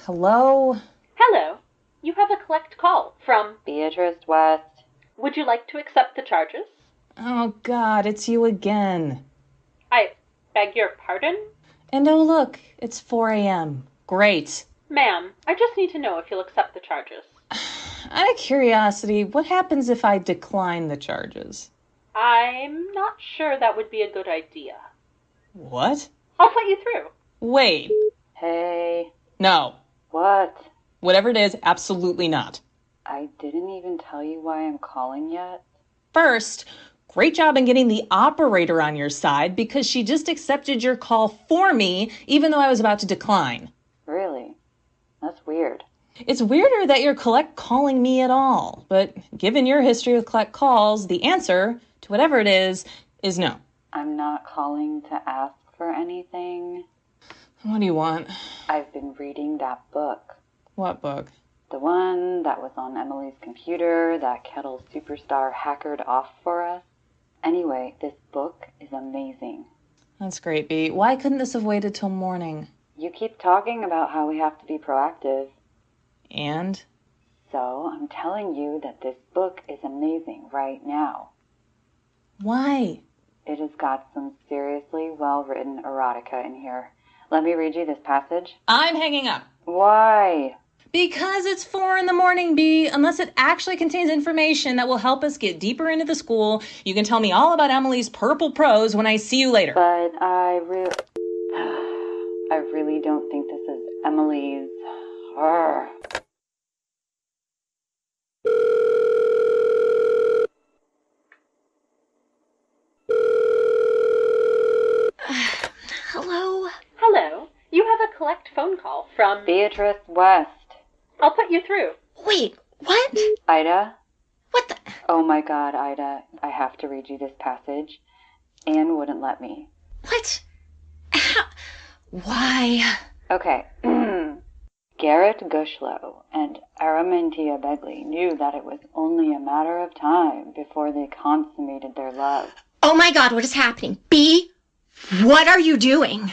Hello? Hello. You have a collect call from Beatrice West. Would you like to accept the charges? Oh, God, it's you again. I beg your pardon? And oh, look, it's 4 a.m. Great. Ma'am, I just need to know if you'll accept the charges. Out of curiosity, what happens if I decline the charges? I'm not sure that would be a good idea. What? I'll put you through. Wait. Hey. No. What? Whatever it is, absolutely not. I didn't even tell you why I'm calling yet. First, great job in getting the operator on your side because she just accepted your call for me, even though I was about to decline. Really? That's weird. It's weirder that you're collect calling me at all, but given your history with collect calls, the answer to whatever it is no. I'm not calling to ask for anything. What do you want? I've been reading that book. What book? The one that was on Emily's computer that Kettle superstar hackered off for us. Anyway, this book is amazing. That's great, B. Why couldn't this have waited till morning? You keep talking about how we have to be proactive. And? So, I'm telling you that this book is amazing right now. Why? It has got some seriously well-written erotica in here. Let me read you this passage. I'm hanging up. Why? Because it's 4 a.m, B. Unless it actually contains information that will help us get deeper into the school, you can tell me all about Emily's purple prose when I see you later. But I really don't think this is Emily's. Arrgh. Hello? Hello. You have a collect phone call from Beatrice West. I'll put you through. Wait, what? Ida? What the? Oh my God, Ida. I have to read you this passage. Anne wouldn't let me. What? How? Why? Okay. Garrett Gushlow and Aramintia Begley knew that it was only a matter of time before they consummated their love. Oh my God, what is happening? B, what are you doing?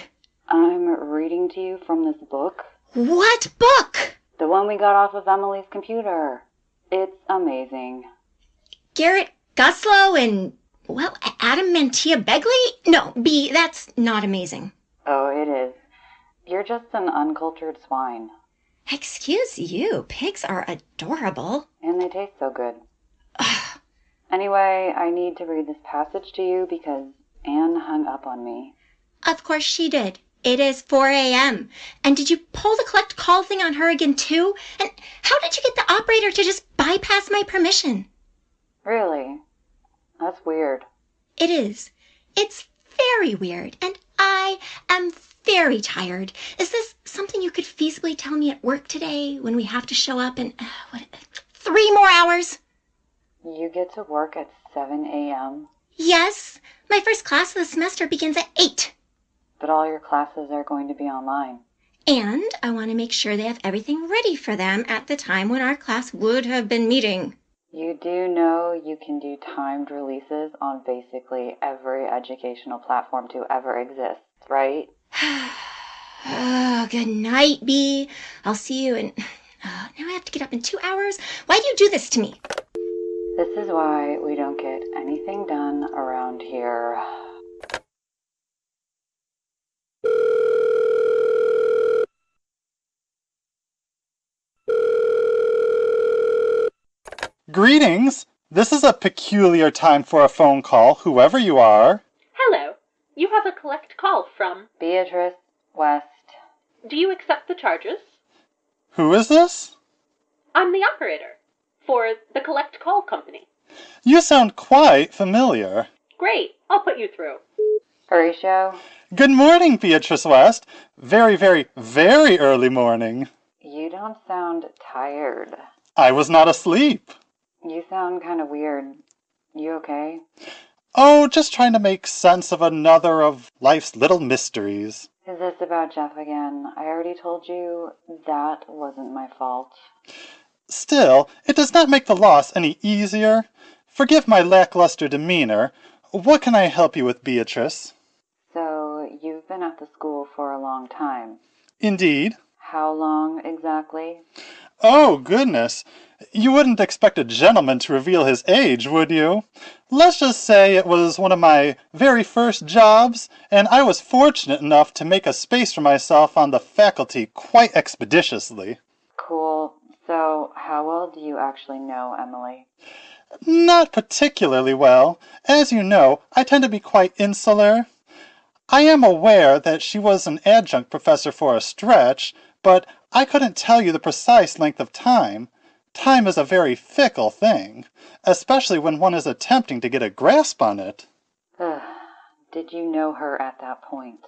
I'm reading to you from this book. What book? The one we got off of Emily's computer. It's amazing. Garrett Guslow and, well, Adamantia Begley? No, B, that's not amazing. Oh, it is. You're just an uncultured swine. Excuse you, pigs are adorable. And they taste so good. Anyway, I need to read this passage to you because Anne hung up on me. Of course she did. It is 4 a.m. And did you pull the collect call thing on her again too? And how did you get the operator to just bypass my permission? Really? That's weird. It is. It's very weird. And I am very tired. Is this something you could feasibly tell me at work today when we have to show up in, 3 more hours? You get to work at 7 a.m.? Yes. My first class of the semester begins at 8. But all your classes are going to be online. And I want to make sure they have everything ready for them at the time when our class would have been meeting. You do know you can do timed releases on basically every educational platform to ever exist, right? Oh, good night, B. I'll see you in... now I have to get up in 2 hours? Why do you do this to me? This is why we don't get anything done around here. Greetings! This is a peculiar time for a phone call, whoever you are. Hello. You have a collect call from Beatrice West. Do you accept the charges? Who is this? I'm the operator for the collect call company. You sound quite familiar. Great. I'll put you through. Horatio? Good morning, Beatrice West. Very, very, very early morning. You don't sound tired. I was not asleep. You sound kind of weird. You okay? Oh, just trying to make sense of another of life's little mysteries. Is this about Jeff again? I already told you that wasn't my fault. Still, it does not make the loss any easier. Forgive my lackluster demeanor. What can I help you with, Beatrice? So, you've been at the school for a long time. Indeed. how long exactly? Oh, goodness. You wouldn't expect a gentleman to reveal his age, would you? Let's just say it was one of my very first jobs, and I was fortunate enough to make a space for myself on the faculty quite expeditiously. Cool. So, how well do you actually know Emily? Not particularly well. As you know, I tend to be quite insular. I am aware that she was an adjunct professor for a stretch, but I couldn't tell you the precise length of time. Time is a very fickle thing, especially when one is attempting to get a grasp on it. Did you know her at that point?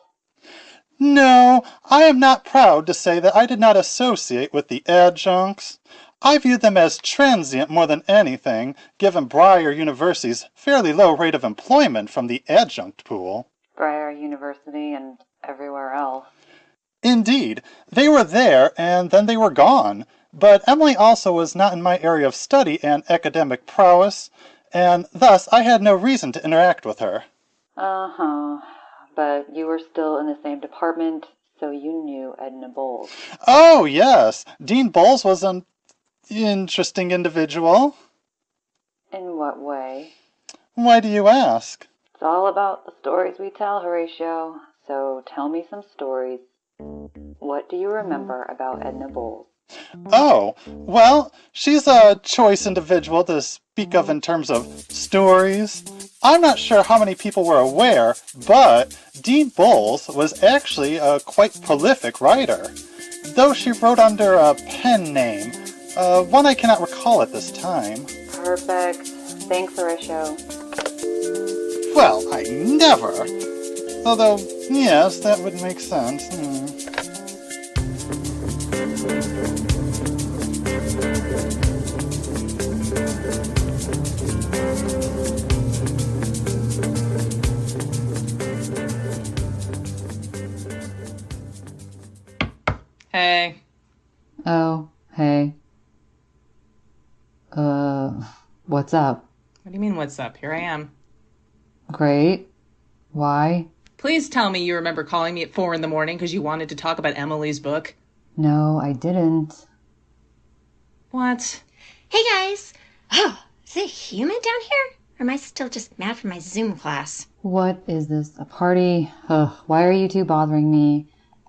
No, I am not proud to say that I did not associate with the adjuncts. I viewed them as transient more than anything, given Briar University's fairly low rate of employment from the adjunct pool. Briar University and everywhere else. Indeed, they were there and then they were gone. But Emily also was not in my area of study and academic prowess, and thus I had no reason to interact with her. Uh-huh. But you were still in the same department, so you knew Edna Bowles. Oh, yes. Dean Bowles was an interesting individual. In what way? Why do you ask? It's all about the stories we tell, Horatio. So tell me some stories. What do you remember about Edna Bowles? Oh, well, she's a choice individual to speak of in terms of stories. I'm not sure how many people were aware, but Dean Bowles was actually a quite prolific writer, though she wrote under a pen name, one I cannot recall at this time. Perfect. Thanks, Horatio. Well, I never. Although, yes, that would make sense. Hey. Oh, hey. What's up? What do you mean, what's up? Here I am. Great. Why? Please tell me you remember calling me at 4 in the morning because you wanted to talk about Emily's book. No, I didn't. What? Hey guys! Oh, is it humid down here? Or am I still just mad from my Zoom class? What is this, a party? Ugh, why are you two bothering me?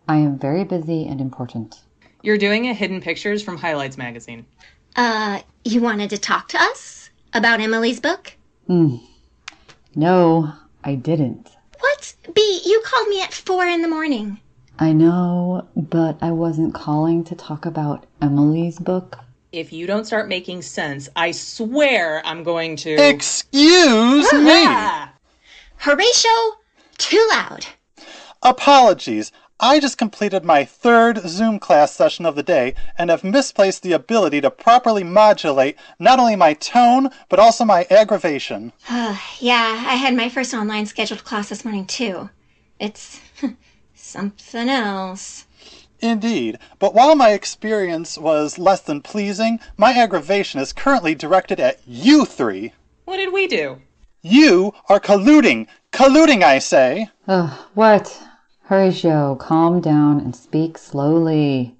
I am very busy and important. You're doing a Hidden Pictures from Highlights magazine. You wanted to talk to us? About Emily's book? No, I didn't. What? B, you called me at 4 in the morning. I know, but I wasn't calling to talk about Emily's book. If you don't start making sense, I swear I'm going to... Excuse me! Horatio, too loud. Apologies. I just completed my 3rd Zoom class session of the day and have misplaced the ability to properly modulate not only my tone, but also my aggravation. Yeah, I had my first online scheduled class this morning, too. It's something else. Indeed, but while my experience was less than pleasing, my aggravation is currently directed at you three. What did we do? You are colluding. Colluding, I say. What? Horatio, calm down and speak slowly.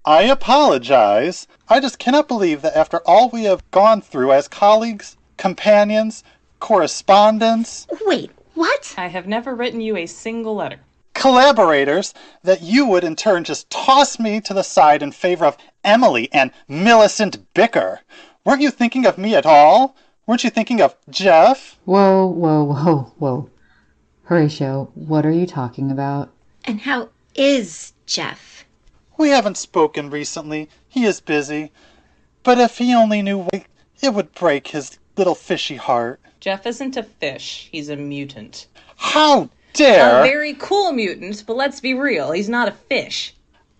I apologize. I just cannot believe that after all we have gone through as colleagues, companions, correspondents... Wait, what? I have never written you a single letter. Collaborators, that you would in turn just toss me to the side in favor of Emily and Millicent Bicker. Weren't you thinking of me at all? Weren't you thinking of Jeff? Whoa. Horatio, what are you talking about? And how is Jeff? We haven't spoken recently. He is busy. But if he only knew, it would break his little fishy heart. Jeff isn't a fish. He's a mutant. How dare! A very cool mutant, but let's be real. He's not a fish.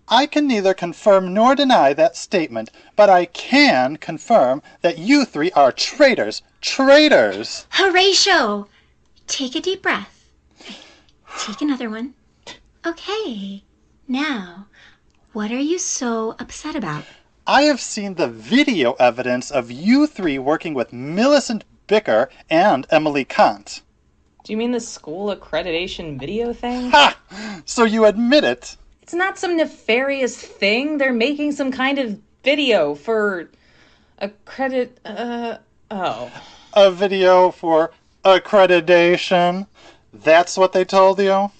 I can neither confirm nor deny that statement, but I can confirm that you three are traitors. Traitors! Horatio! Take a deep breath. Take another one. Okay. Now, what are you so upset about? I have seen the video evidence of you three working with Millicent Bicker and Emily Kant. Do you mean the school accreditation video thing? Ha! So you admit it? It's not some nefarious thing. They're making some kind of video for a A video for accreditation? That's what they told you?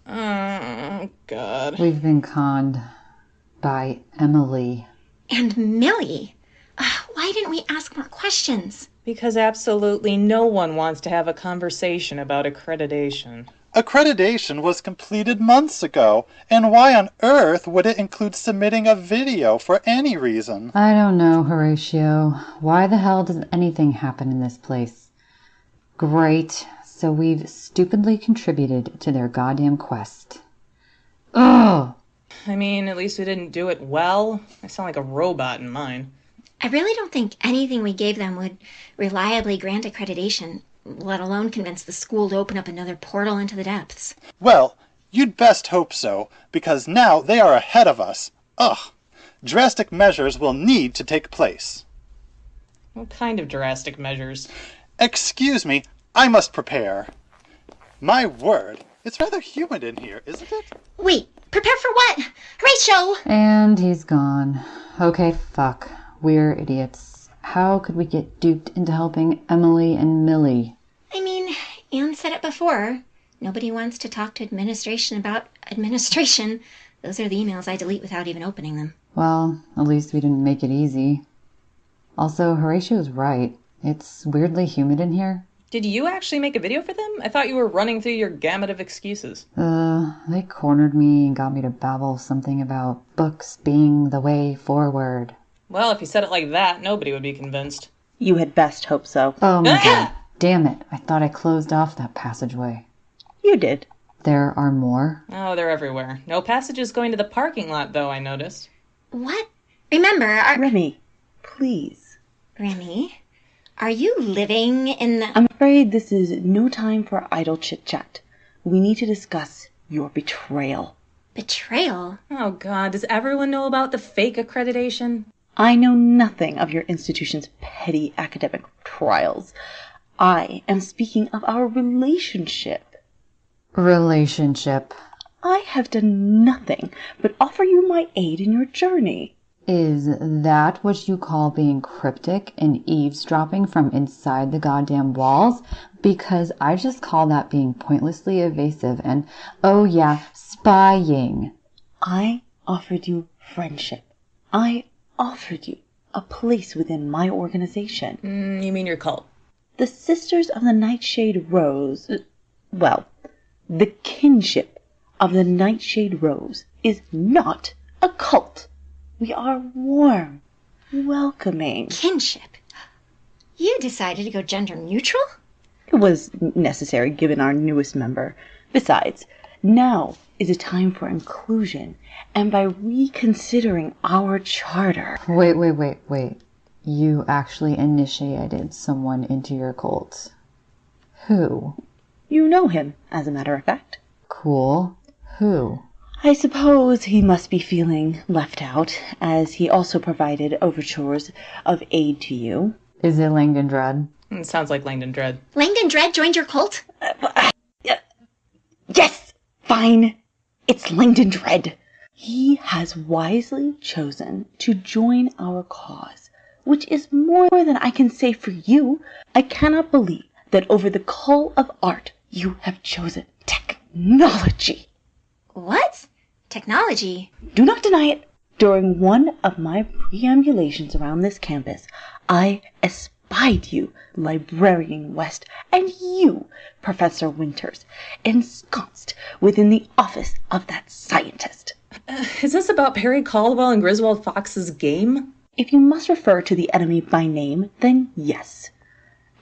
Oh, God. We've been conned by Emily. And Millie. Why didn't we ask more questions? Because absolutely no one wants to have a conversation about accreditation. Accreditation was completed months ago, and why on earth would it include submitting a video for any reason? I don't know, Horatio. Why the hell does anything happen in this place? Great. So we've stupidly contributed to their goddamn quest. Ugh! I mean, at least we didn't do it well. I sound like a robot in mine. I really don't think anything we gave them would reliably grant accreditation, let alone convince the school to open up another portal into the depths. Well, you'd best hope so, because now they are ahead of us. Ugh! Drastic measures will need to take place. What kind of drastic measures? Excuse me, I must prepare. My word, it's rather humid in here, isn't it? Wait, prepare for what? Horatio! And he's gone. Okay, fuck. We're idiots. How could we get duped into helping Emily and Millie? I mean, Anne said it before. Nobody wants to talk to administration about administration. Those are the emails I delete without even opening them. Well, at least we didn't make it easy. Also, Horatio's right. It's weirdly humid in here. Did you actually make a video for them? I thought you were running through your gamut of excuses. They cornered me and got me to babble something about books being the way forward. Well, if you said it like that, nobody would be convinced. You had best hope so. Oh my god. Damn it. I thought I closed off that passageway. You did. There are more? Oh, they're everywhere. No passages going to the parking lot, though, I noticed. What? Remember, Remy, please. Remy, are you living in the... I'm afraid this is no time for idle chit-chat. We need to discuss your betrayal. Betrayal? Oh, God, does everyone know about the fake accreditation? I know nothing of your institution's petty academic trials. I am speaking of our relationship. Relationship. I have done nothing but offer you my aid in your journey. Is that what you call being cryptic and eavesdropping from inside the goddamn walls? Because I just call that being pointlessly evasive and, oh yeah, spying. I offered you friendship. I offered you a place within my organization. You mean your cult? The Sisters of the Nightshade Rose, the kinship of the Nightshade Rose is not a cult. We are warm, welcoming. Kinship? You decided to go gender neutral? It was necessary given our newest member. Besides, now is a time for inclusion, and by reconsidering our charter... Wait. You actually initiated someone into your cult. Who? You know him, as a matter of fact. Cool. Who? I suppose he must be feeling left out, as he also provided overtures of aid to you. Is it Langdon Dread? It sounds like Langdon Dread. Langdon Dread joined your cult? Yes! Fine. It's Langdon Dread. He has wisely chosen to join our cause, which is more than I can say for you. I cannot believe that over the call of art you have chosen technology. What? Technology? Do not deny it. During one of my preambulations around this campus, I espied you, Librarian West, and you, Professor Winters, ensconced within the office of that scientist. Is this about Perry Caldwell and Griswold Fox's game? If you must refer to the enemy by name, then yes.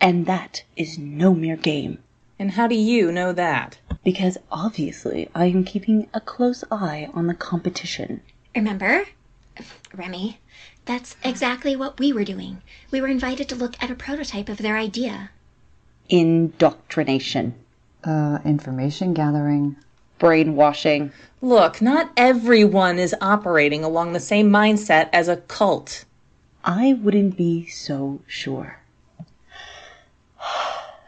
And that is no mere game. And how do you know that? Because obviously I am keeping a close eye on the competition. Remember, Remy, that's exactly what we were doing. We were invited to look at a prototype of their idea. Indoctrination. Information gathering. Brainwashing. Look, not everyone is operating along the same mindset as a cult. I wouldn't be so sure.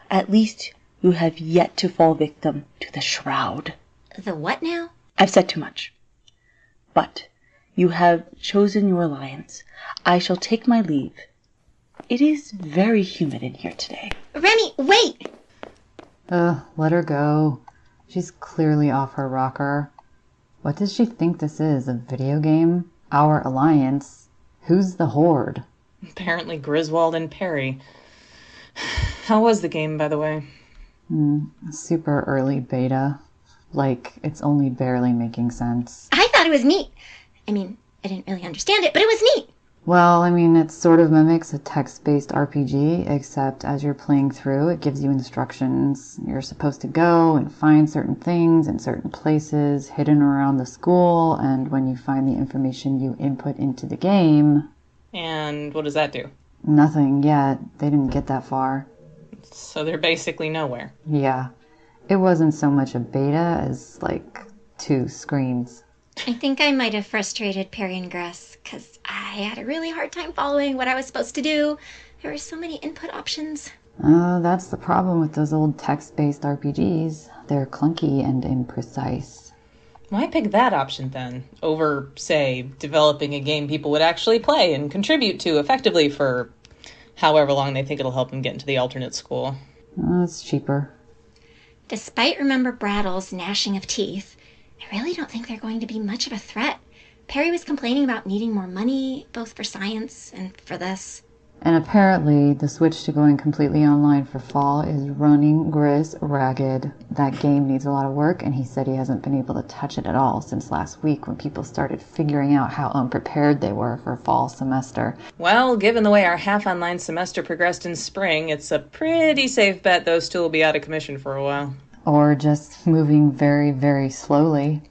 At least You have yet to fall victim to the shroud. The what now? I've said too much. But you have chosen your alliance. I shall take my leave. It is very humid in here today. Remy, wait! Let her go. She's clearly off her rocker. What does she think this is, a video game? Our alliance? Who's the Horde? Apparently Griswold and Perry. How was the game, by the way? Super early beta. Like, it's only barely making sense. I thought it was neat. I mean, I didn't really understand it, but it was neat. Well, I mean, it sort of mimics a text-based RPG, except as you're playing through, it gives you instructions. You're supposed to go and find certain things in certain places hidden around the school, and when you find the information you input into the game... And what does that do? Nothing yet. They didn't get that far. So they're basically nowhere. Yeah. It wasn't so much a beta as, like, 2 screens. I think I might have frustrated Perry and Grass, because I had a really hard time following what I was supposed to do. There were so many input options. That's the problem with those old text-based RPGs. They're clunky and imprecise. Why pick that option then, over, say, developing a game people would actually play and contribute to effectively for however long they think it'll help them get into the alternate school? It's cheaper. Despite Remember Brattle's gnashing of teeth, I really don't think they're going to be much of a threat. Perry was complaining about needing more money, both for science and for this. And apparently, the switch to going completely online for fall is running Gris ragged. That game needs a lot of work, and he said he hasn't been able to touch it at all since last week when people started figuring out how unprepared they were for fall semester. Well, given the way our half-online semester progressed in spring, it's a pretty safe bet those two will be out of commission for a while. Or just moving very, very slowly.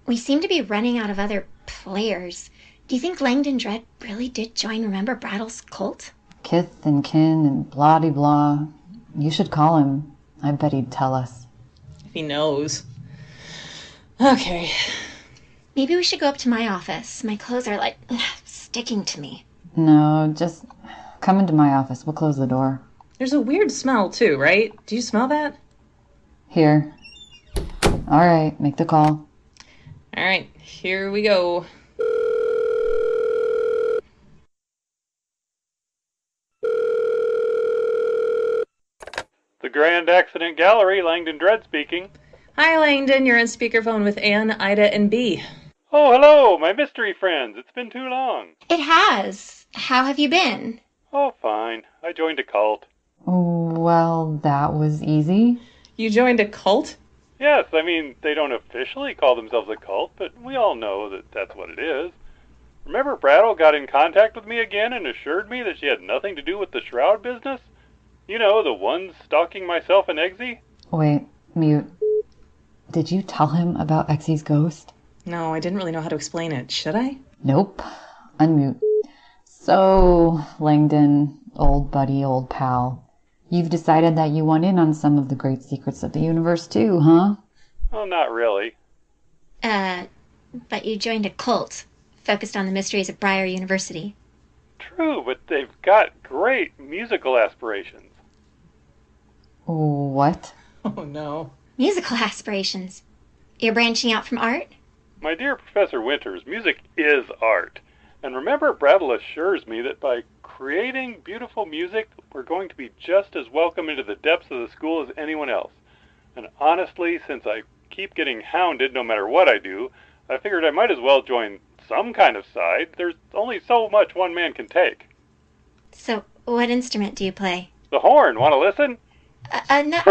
We seem to be running out of other players. Do you think Langdon Dread really did join Remember Brattle's cult? Kith and kin and blah-de-blah. You should call him. I bet he'd tell us. If he knows. Okay. Maybe we should go up to my office. My clothes are, like, sticking to me. No, just come into my office. We'll close the door. There's a weird smell, too, right? Do you smell that? Here. All right, make the call. All right, here we go. The Grand Accident Gallery, Langdon Dread speaking. Hi, Langdon. You're on speakerphone with Anne, Ida, and Bee. Oh, hello, my mystery friends. It's been too long. It has. How have you been? Oh, fine. I joined a cult. Well, that was easy. You joined a cult? Yes, I mean, they don't officially call themselves a cult, but we all know that that's what it is. Remember Brattle got in contact with me again and assured me that she had nothing to do with the shroud business? You know, the ones stalking myself and Eggsy? Wait, mute. Did you tell him about Exy's ghost? No, I didn't really know how to explain it. Should I? Nope. Unmute. So, Langdon, old buddy, old pal, you've decided that you want in on some of the great secrets of the universe too, huh? Well, not really. But you joined a cult, focused on the mysteries of Briar University. True, but they've got great musical aspirations. What? Oh, no. Musical aspirations. You're branching out from art? My dear Professor Winters, music is art. And remember, Brattle assures me that by creating beautiful music, we're going to be just as welcome into the depths of the school as anyone else. And honestly, since I keep getting hounded no matter what I do, I figured I might as well join some kind of side. There's only so much one man can take. So, what instrument do you play? The horn, want to listen? No.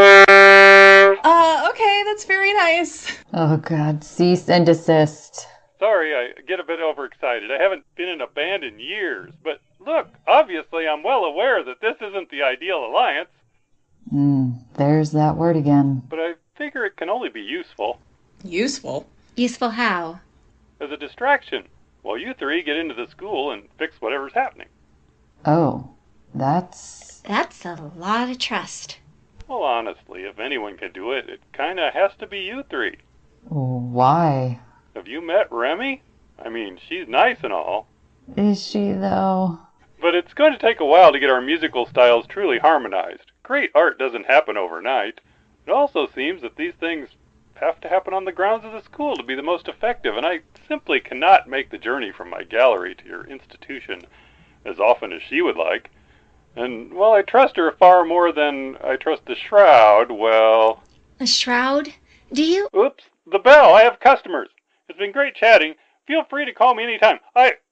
Okay, that's very nice. Oh God, cease and desist. Sorry, I get a bit overexcited. I haven't been in a band in years. But look, obviously I'm well aware that this isn't the ideal alliance. There's that word again. But I figure it can only be useful. Useful? Useful how? As a distraction, while you three get into the school and fix whatever's happening. Oh, that's a lot of trust. Well, honestly, if anyone can do it, it kinda has to be you three. why? Have you met Remy? I mean, she's nice and all. Is she though? But it's going to take a while to get our musical styles truly harmonized. Great art doesn't happen overnight. It also seems that these things have to happen on the grounds of the school to be the most effective, and I simply cannot make the journey from my gallery to your institution as often as she would like. And while I trust her far more than I trust the shroud, well... A shroud? Do you? Oops, the bell. I have customers. It's been great chatting. Feel free to call me anytime.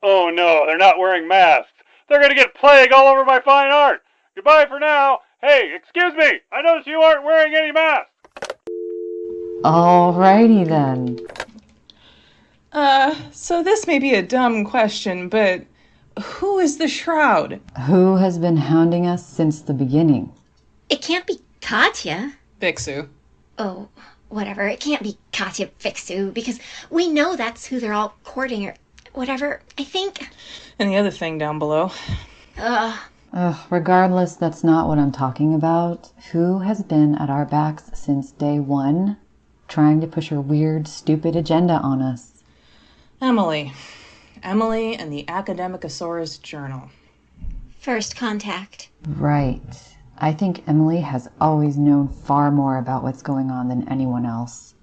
Oh no, they're not wearing masks. They're gonna get plague all over my fine art. Goodbye for now. Hey, excuse me. I noticed you aren't wearing any masks. Alrighty then. So this may be a dumb question, but who is the shroud? Who has been hounding us since the beginning? It can't be Katya. Bixu. Oh, whatever. It can't be Katya Fixu, because we know that's who they're all courting or whatever. I think... And the other thing down below. Regardless, that's not what I'm talking about. Who has been at our backs since day one, trying to push her weird, stupid agenda on us? Emily. Emily and the Academicosaurus Journal. First contact. Right. I think Emily has always known far more about what's going on than anyone else.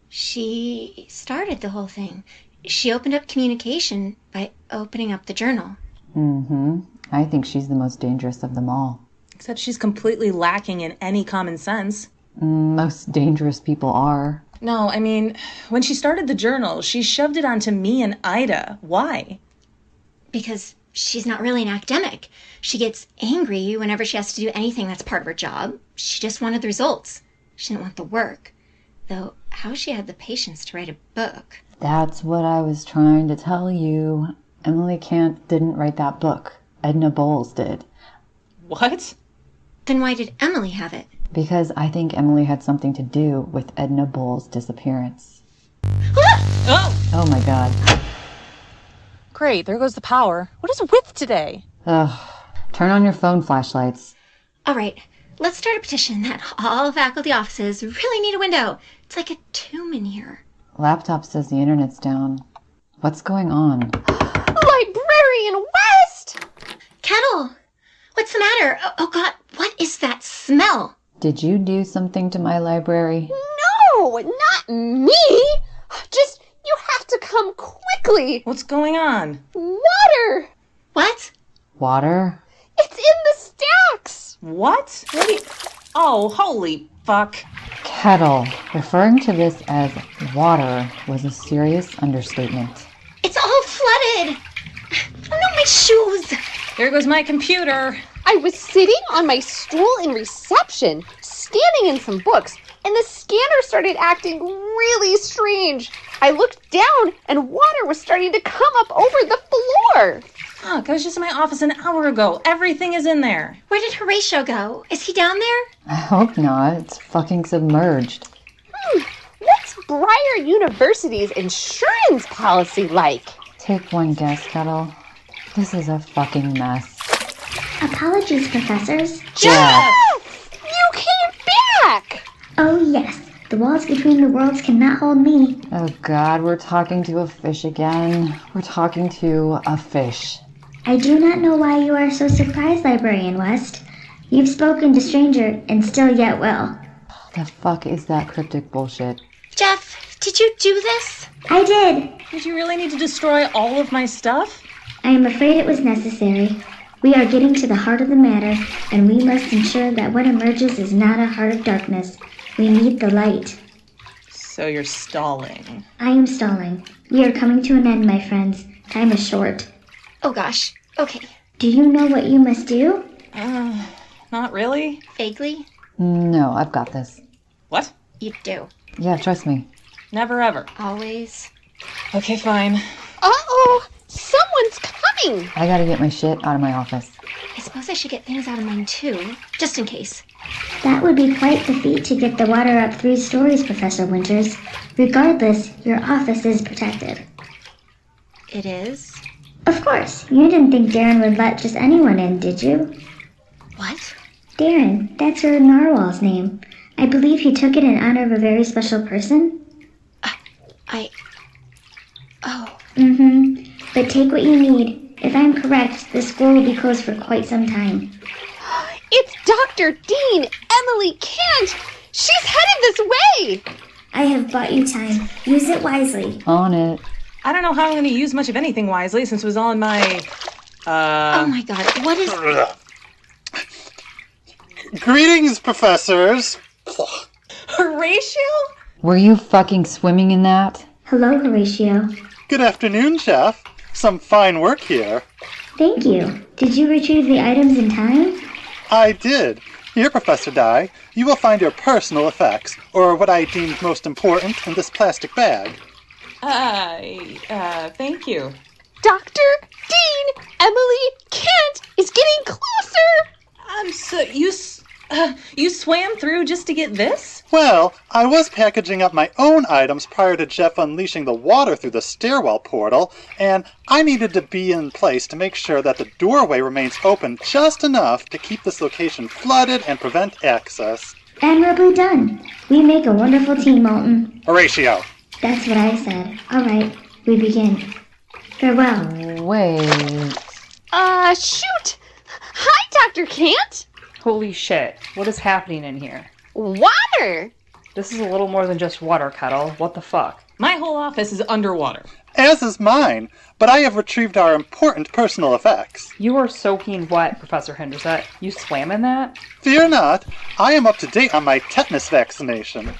She started the whole thing. She opened up communication by opening up the journal. I think she's the most dangerous of them all. Except she's completely lacking in any common sense. Most dangerous people are. No, I mean, when she started the journal, she shoved it onto me and Ida. Why? Because she's not really an academic. She gets angry whenever she has to do anything that's part of her job. She just wanted the results. She didn't want the work. Though, how she had the patience to write a book. That's what I was trying to tell you. Emily Kant didn't write that book. Edna Bowles did. What? Then why did Emily have it? Because I think Emily had something to do with Edna Bowles' disappearance. Oh my god. Great, there goes the power. What is with today? Turn on your phone flashlights. All right, let's start a petition that all faculty offices really need a window. It's like a tomb in here. Laptop says the internet's down. What's going on? Librarian West! Kettle! What's the matter? Oh God, what is that smell? Did you do something to my library? No, not me! Just, you have to come quickly! What's going on? Water! What? Water? It's in the stacks! What? Oh, holy fuck. Kettle. Referring to this as water was a serious understatement. It's all flooded! Oh no, my shoes! There goes my computer. I was sitting on my stool in reception, scanning in some books, and the scanner started acting really strange. I looked down, and water was starting to come up over the floor. Fuck, I was just in my office an hour ago. Everything is in there. Where did Horatio go? Is he down there? I hope not. It's fucking submerged. What's Briar University's insurance policy like? Take one guess, Kettle. This is a fucking mess. Apologies, professors. Jeff! You came back! Oh yes, the walls between the worlds cannot hold me. Oh god, we're talking to a fish again. We're talking to a fish. I do not know why you are so surprised, Librarian West. You've spoken to stranger and still yet will. The fuck is that cryptic bullshit? Jeff, did you do this? I did. Did you really need to destroy all of my stuff? I am afraid it was necessary. We are getting to the heart of the matter, and we must ensure that what emerges is not a heart of darkness. We need the light. So you're stalling. I am stalling. We are coming to an end, my friends. Time is short. Oh gosh, okay. Do you know what you must do? Not really. Vaguely? No, I've got this. What? You do. Yeah, trust me. Never ever. Always. Okay, fine. Uh-oh! Someone's coming! I gotta get my shit out of my office. I suppose I should get things out of mine too, just in case. That would be quite the feat to get the water up 3 stories, Professor Winters. Regardless, your office is protected. It is? Of course. You didn't think Darren would let just anyone in, did you? What? Darren, that's your narwhal's name. I believe he took it in honor of a very special person. Oh. But take what you need. If I'm correct, the school will be closed for quite some time. It's Dr. Dean, Emily Kant! She's headed this way! I have bought you time. Use it wisely. On it. I don't know how I'm going to use much of anything wisely since it was all in my... Oh my god, what is... Greetings, professors. Horatio? Were you fucking swimming in that? Hello, Horatio. Good afternoon, Chef. Some fine work here. Thank you. Did you retrieve the items in time? I did. Here, Professor Dye, you will find your personal effects, or what I deemed most important, in this plastic bag. Thank you. Dr. Dean, Emily, Kent is getting closer! You swam through just to get this? Well, I was packaging up my own items prior to Jeff unleashing the water through the stairwell portal, and I needed to be in place to make sure that the doorway remains open just enough to keep this location flooded and prevent access. Admirably done. We make a wonderful team, Alton. Horatio! That's what I said. All right, we begin. Farewell. Wait. Shoot! Hi, Dr. Kant! Holy shit, what is happening in here? Water! This is a little more than just water, Kettle. What the fuck? My whole office is underwater. As is mine, but I have retrieved our important personal effects. You are soaking wet, Professor Hendersett. You swam in that? Fear not, I am up to date on my tetanus vaccination.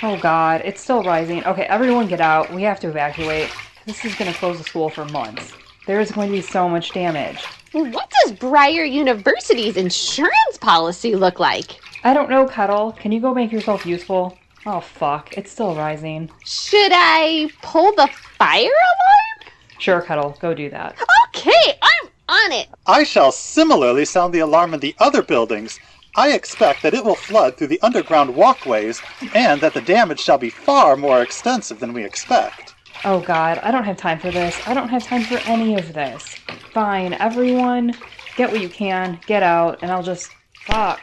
Oh god, it's still rising. Okay, everyone get out. We have to evacuate. This is going to close the school for months. There is going to be so much damage. What does Briar University's insurance policy look like? I don't know, Kettle. Can you go make yourself useful? Oh fuck, it's still rising. Should I pull the fire alarm? Sure, Kettle, go do that. Okay, I'm on it. I shall similarly sound the alarm in the other buildings. I expect that it will flood through the underground walkways, and that the damage shall be far more extensive than we expect. Oh god, I don't have time for this. I don't have time for any of this. Fine, everyone, get what you can, get out, and I'll just... Fuck.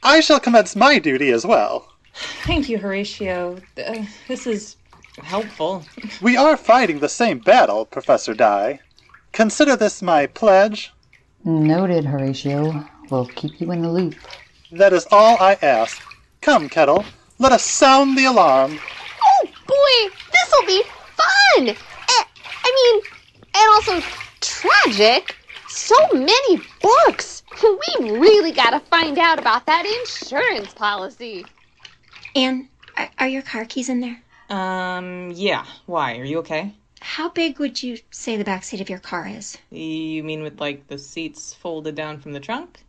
I shall commence my duty as well. Thank you, Horatio. This is helpful. We are fighting the same battle, Professor Dye. Consider this my pledge. Noted, Horatio. We'll keep you in the loop. That is all I ask. Come, Kettle, let us sound the alarm. Oh boy, this'll be fun! And also tragic. So many books. We really gotta find out about that insurance policy. Anne, are your car keys in there? Yeah. Why? Are you okay? How big would you say the back seat of your car is? You mean with, like, the seats folded down from the trunk?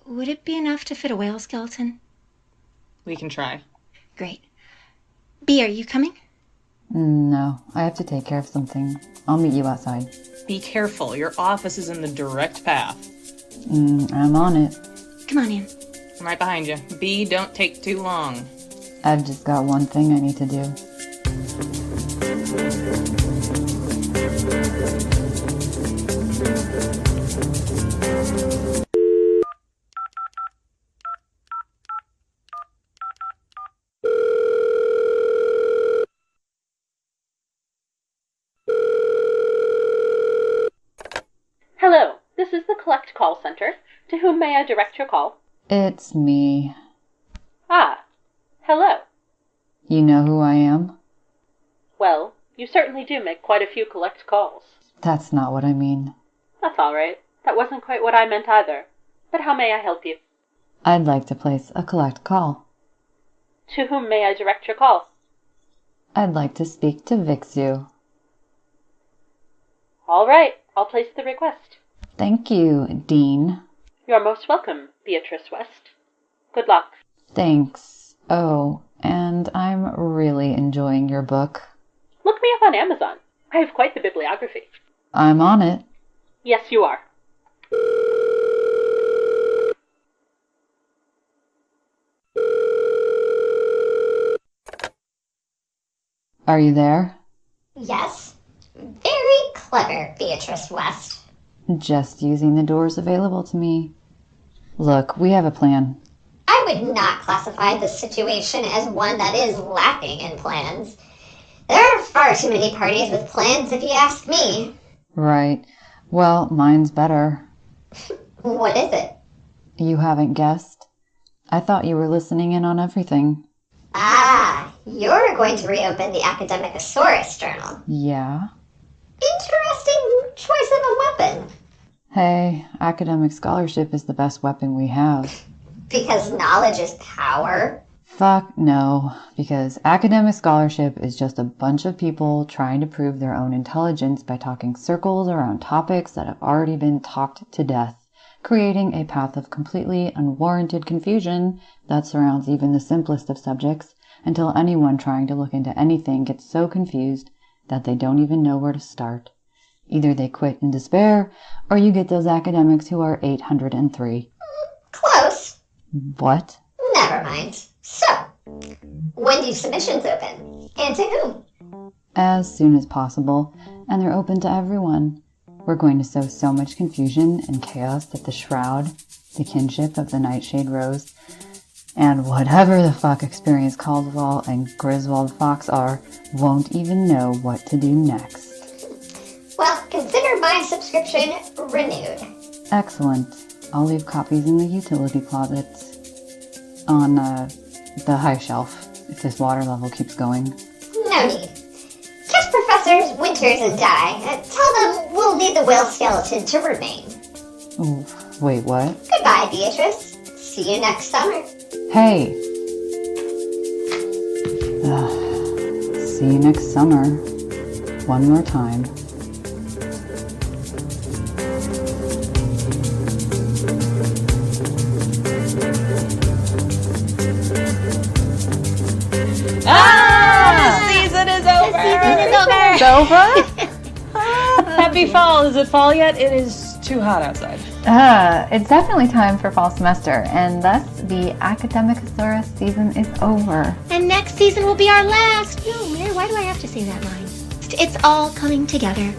Would it be enough to fit a whale skeleton? We can try. Great. Bea, are you coming? No, I have to take care of something. I'll meet you outside. Be careful. Your office is in the direct path. I'm on it. Come on, Anne. I'm right behind you. B, don't take too long. I've just got one thing I need to do. Hello, this is the Collect Call Center. To whom may I direct your call? It's me. Ah, hello. You know who I am? Well, you certainly do make quite a few collect calls. That's not what I mean. That's all right. That wasn't quite what I meant either. But how may I help you? I'd like to place a collect call. To whom may I direct your call? I'd like to speak to Vixu. All right, I'll place the request. Thank you, Dean. You're most welcome, Beatrice West. Good luck. Thanks. Oh, and I'm really enjoying your book. Look me up on Amazon. I have quite the bibliography. I'm on it. Yes, you are. Are you there? Yes. Very clever, Beatrice West. Just using the doors available to me. Look, we have a plan. I would not classify this situation as one that is lacking in plans. There are far too many parties with plans, if you ask me. Right. Well, mine's better. What is it? You haven't guessed? I thought you were listening in on everything. Ah, you're going to reopen the Academicosaurus journal. Yeah? Interesting choice of a weapon. Hey, academic scholarship is the best weapon we have. Because knowledge is power. Fuck no, because academic scholarship is just a bunch of people trying to prove their own intelligence by talking circles around topics that have already been talked to death, creating a path of completely unwarranted confusion that surrounds even the simplest of subjects until anyone trying to look into anything gets so confused that they don't even know where to start. Either they quit in despair, or you get those academics who are 803. Close. What? Never mind. So, when do submissions open? And to whom? As soon as possible, and they're open to everyone. We're going to sow so much confusion and chaos that the Shroud, the kinship of the Nightshade Rose, and whatever the fuck Experience Caldwell and Griswold Fox are, won't even know what to do next. Well, consider my subscription renewed. Excellent. I'll leave copies in the utility closets. On, the high shelf, if this water level keeps going. No need. Catch Professors Winters and Die. Tell them we'll need the whale skeleton to remain. Ooh, wait, what? Goodbye, Beatrice. See you next summer. Hey! See you next summer. One more time. The season is over! It's over? Happy fall. Is it fall yet? It is too hot outside. It's definitely time for fall semester, and thus the Academicosaurus season is over. And next season will be our last. No, Mary, why do I have to say that line? It's all coming together.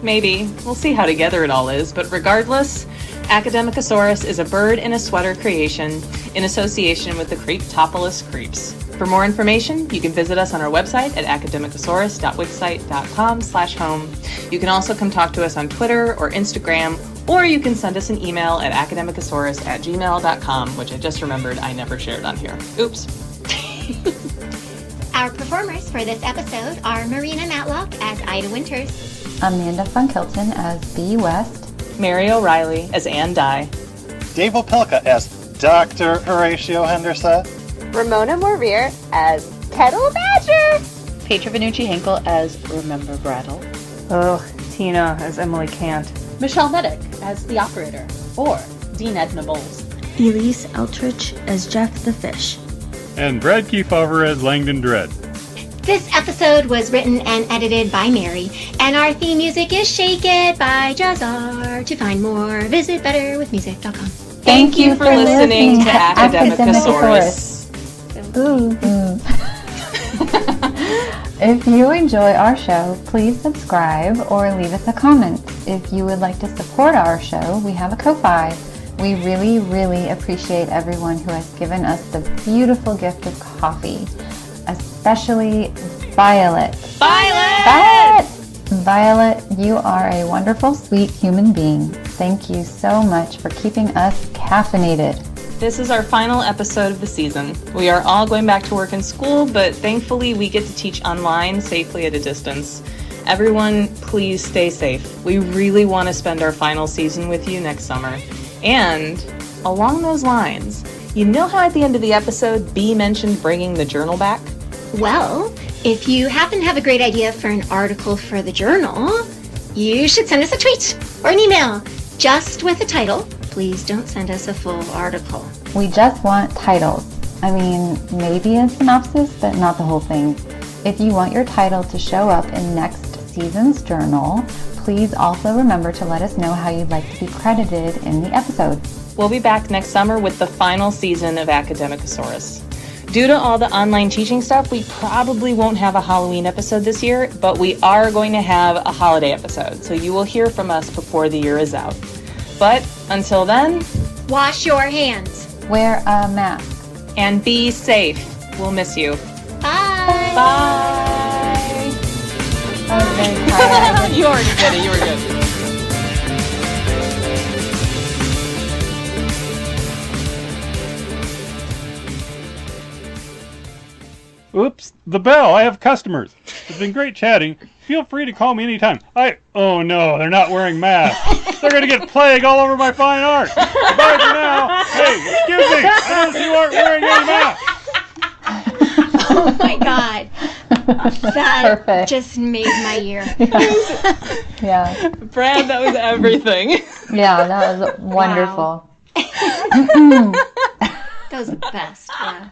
Maybe. We'll see how together it all is, but regardless, Academicosaurus is a bird in a sweater creation in association with the Creeptopolis Creeps. For more information, you can visit us on our website at academicosaurus.wixsite.com/home. You can also come talk to us on Twitter or Instagram, or you can send us an email at academicosaurus@gmail.com, which I just remembered I never shared on here. Oops. Our performers for this episode are Maryna Matlock as Ida Winters, Amanda Funk-Hilton as B. West, Mary O'Reilly as Ann Dye, Dave Opilka as Dr. Horatio Hendersett, Ramona Mourir as Kettle Badger. Petra Vannucci-Henkel as Remember Brattle. Ugh, Tina as Emily Kant. Michele Metych as the operator, or Dean Edna Bowles. Elyse Eltrich as Jeff the Fish. And Brad Keefauver as Langdon Dread. This episode was written and edited by Mary, and our theme music is Shake It by Jahzzar. To find more, visit betterwithmusic.com. Thank you for listening to Academicosaurus. Ooh. If you enjoy our show, please subscribe or leave us a comment. If you would like to support our show, we have a Ko-Fi. We really, really appreciate everyone who has given us the beautiful gift of coffee, especially Violet. Violet, you are a wonderful, sweet human being. Thank you so much for keeping us caffeinated. This is our final episode of the season. We are all going back to work in school, but thankfully we get to teach online safely at a distance. Everyone, please stay safe. We really want to spend our final season with you next summer. And along those lines, you know how at the end of the episode, B mentioned bringing the journal back? Well, if you happen to have a great idea for an article for the journal, you should send us a tweet or an email, just with the title. Please don't send us a full article. We just want titles. I mean, maybe a synopsis, but not the whole thing. If you want your title to show up in next season's journal, please also remember to let us know how you'd like to be credited in the episode. We'll be back next summer with the final season of Academicosaurus. Due to all the online teaching stuff, we probably won't have a Halloween episode this year, but we are going to have a holiday episode, so you will hear from us before the year is out. But until then, wash your hands, wear a mask, and be safe. We'll miss you. Bye. Bye. You already did it. You were good. Oops, the bell. I have customers. It's been great chatting. Feel free to call me anytime. Oh no, they're not wearing masks. They're gonna get plague all over my fine art. Bye for now. Hey, excuse me. I noticed you aren't wearing any masks. Oh my God. That Perfect. just made my year. Yeah. Brad, that was everything. Yeah, that was wonderful. That was the best. Yeah.